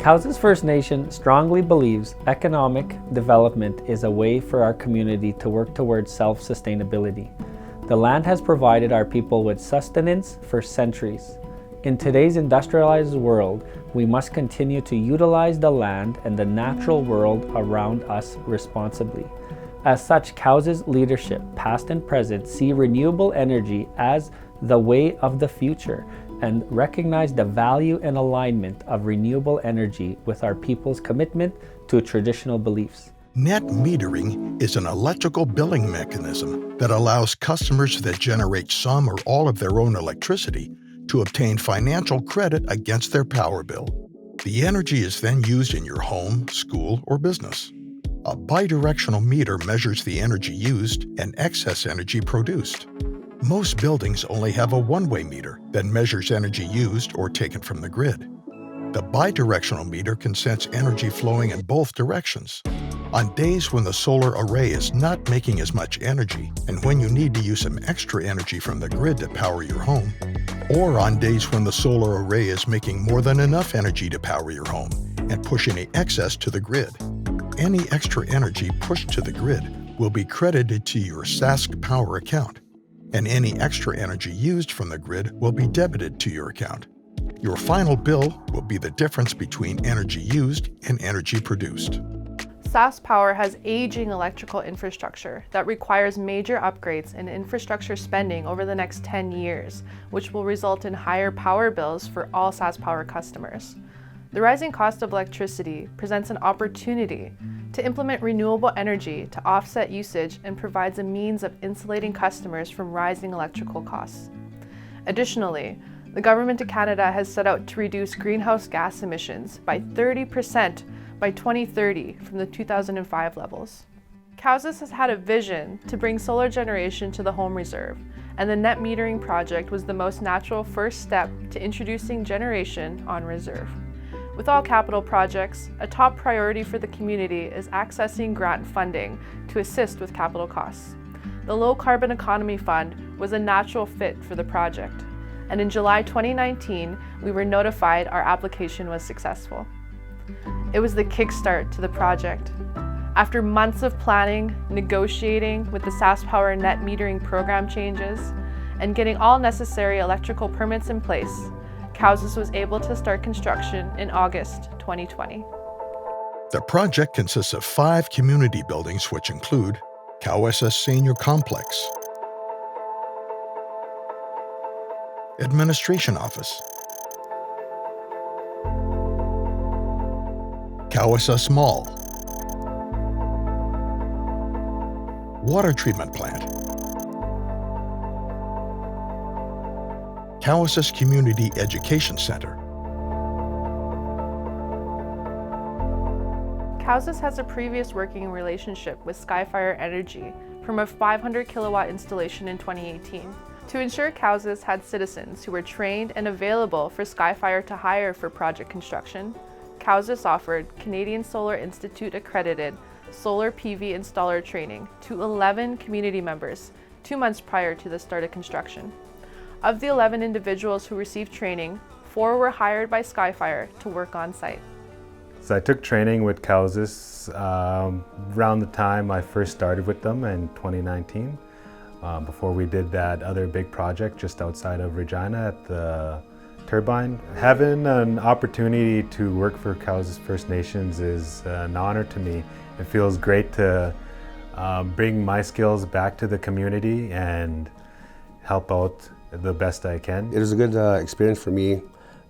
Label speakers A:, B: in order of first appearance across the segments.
A: Cowes First Nation strongly believes economic development is a way for our community to work towards self-sustainability. The land has provided our people with sustenance for centuries. In today's industrialized world, we must continue to utilize the land and the natural world around us responsibly. As such, Cowes' leadership, past and present, see renewable energy as the way of the future and recognize the value and alignment of renewable energy with our people's commitment to traditional beliefs.
B: Net metering is an electrical billing mechanism that allows customers that generate some or all of their own electricity to obtain financial credit against their power bill. The energy is then used in your home, school, or business. A bidirectional meter measures the energy used and excess energy produced. Most buildings only have a one-way meter that measures energy used or taken from the grid. The bidirectional meter can sense energy flowing in both directions. On days when the solar array is not making as much energy and when you need to use some extra energy from the grid to power your home, or on days when the solar array is making more than enough energy to power your home and push any excess to the grid, any extra energy pushed to the grid will be credited to your Sask Power account, and any extra energy used from the grid will be debited to your account. Your final bill will be the difference between energy used and energy produced.
C: Sask Power has aging electrical infrastructure that requires major upgrades and infrastructure spending over the next 10 years, which will result in higher power bills for all Sask Power customers. The rising cost of electricity presents an opportunity to implement renewable energy to offset usage and provides a means of insulating customers from rising electrical costs. Additionally, the Government of Canada has set out to reduce greenhouse gas emissions by 30% by 2030 from the 2005 levels. Cowes has had a vision to bring solar generation to the home reserve, and the net metering project was the most natural first step to introducing generation on reserve. With all capital projects, a top priority for the community is accessing grant funding to assist with capital costs. The Low Carbon Economy Fund was a natural fit for the project, and in July 2019, we were notified our application was successful. It was the kickstart to the project. After months of planning, negotiating with the Sask Power net metering program changes, and getting all necessary electrical permits in place, Cowes was able to start construction in August 2020.
B: The project consists of 5 community buildings, which include Cowes Senior Complex, Administration Office, Cowes Mall, Water Treatment Plant, Cowes Community Education Center.
C: Cowes has a previous working relationship with Skyfire Energy from a 500 kilowatt installation in 2018. To ensure Cowes had citizens who were trained and available for Skyfire to hire for project construction, Cowes offered Canadian Solar Institute accredited solar PV installer training to 11 community members 2 months prior to the start of construction. Of the 11 individuals who received training, 4 were hired by Skyfire to work on site.
D: So I took training with Cowes around the time I first started with them in 2019. Before we did that other big project just outside of Regina at the turbine. Having an opportunity to work for Cowes First Nations is an honor to me. It feels great to bring my skills back to the community and help out the best I can.
E: It was a good experience for me,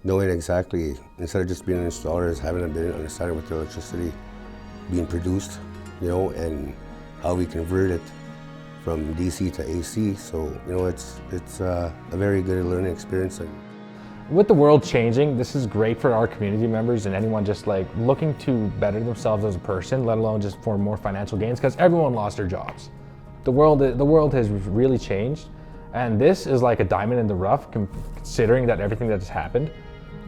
E: knowing exactly, instead of just being an installer, is having a bit of understanding with the electricity being produced, and how we convert it from DC to AC. So, it's a very good learning experience.
F: With the world changing, this is great for our community members and anyone just looking to better themselves as a person, let alone just for more financial gains, because everyone lost their jobs. The world has really changed. And this is like a diamond in the rough, considering that everything that has happened.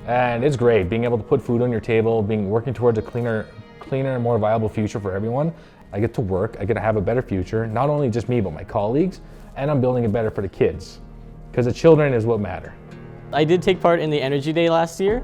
F: And it's great being able to put food on your table, working towards a cleaner and more viable future for everyone. I get to work, I get to have a better future, not only just me, but my colleagues, and I'm building it better for the kids, because the children is what matter.
G: I did take part in the Energy Day last year,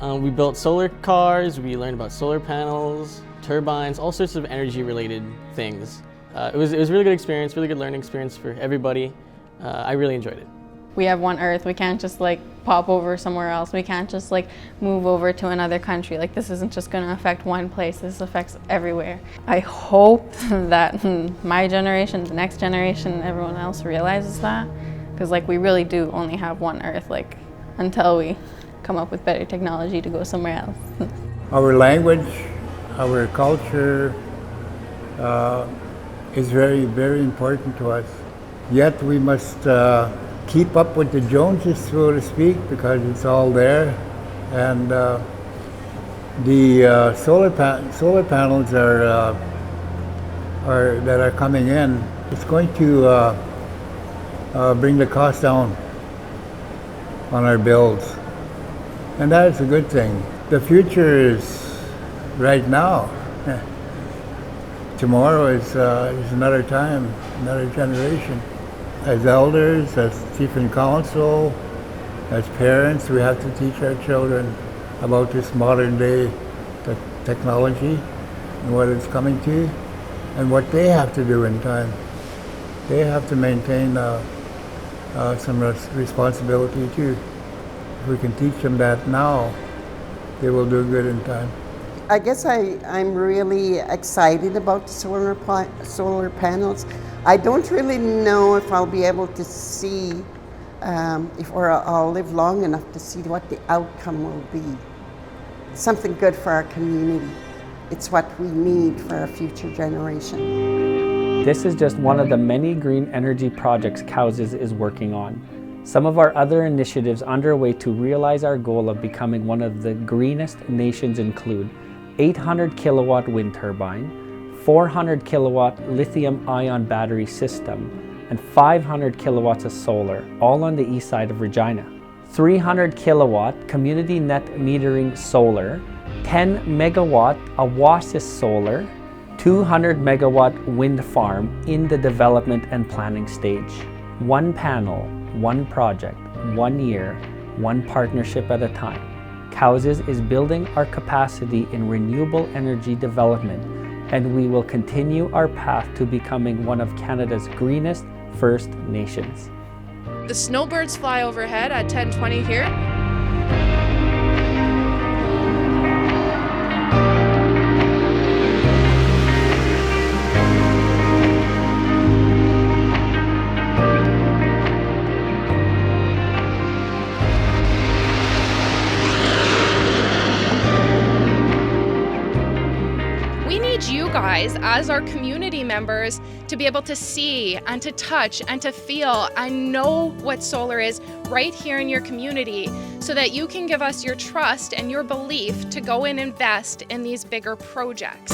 G: We built solar cars, we learned about solar panels, turbines, all sorts of energy related things. It was a really good experience, really good learning experience for everybody. I really enjoyed it.
H: We have one Earth. We can't just like pop over somewhere else. We can't just like move over to another country. Like this isn't just going to affect one place. This affects everywhere. I hope that my generation, the next generation, everyone else realizes that, because like we really do only have one Earth. Like until we come up with better technology to go somewhere else.
I: Our language, our culture is very, very important to us. Yet we must keep up with the Joneses, so to speak, because it's all there. And the solar panels that are coming in, it's going to bring the cost down on our bills. And that is a good thing. The future is right now. Tomorrow is another time, another generation. As elders, as chief and council, as parents, we have to teach our children about this modern day technology and what it's coming to and what they have to do in time. They have to maintain some responsibility too. If we can teach them that now, they will do good in time.
J: I guess I'm really excited about the solar panels. I don't really know if I'll be able to see, or I'll live long enough to see what the outcome will be. Something good for our community. It's what we need for our future generation.
A: This is just one of the many green energy projects Cows's is working on. Some of our other initiatives underway to realize our goal of becoming one of the greenest nations include 800 kilowatt wind turbine, 400 kilowatt lithium-ion battery system, and 500 kilowatts of solar, all on the east side of Regina. 300 kilowatt community net metering solar, 10 megawatt Awasis solar, 200 megawatt wind farm in the development and planning stage. One panel, one project, 1 year, one partnership at a time. Cows's is building our capacity in renewable energy development, and we will continue our path to becoming one of Canada's greenest First Nations.
C: The snowbirds fly overhead at 10:20 here. You guys, as our community members, to be able to see and to touch and to feel and know what solar is right here in your community, so that you can give us your trust and your belief to go and invest in these bigger projects.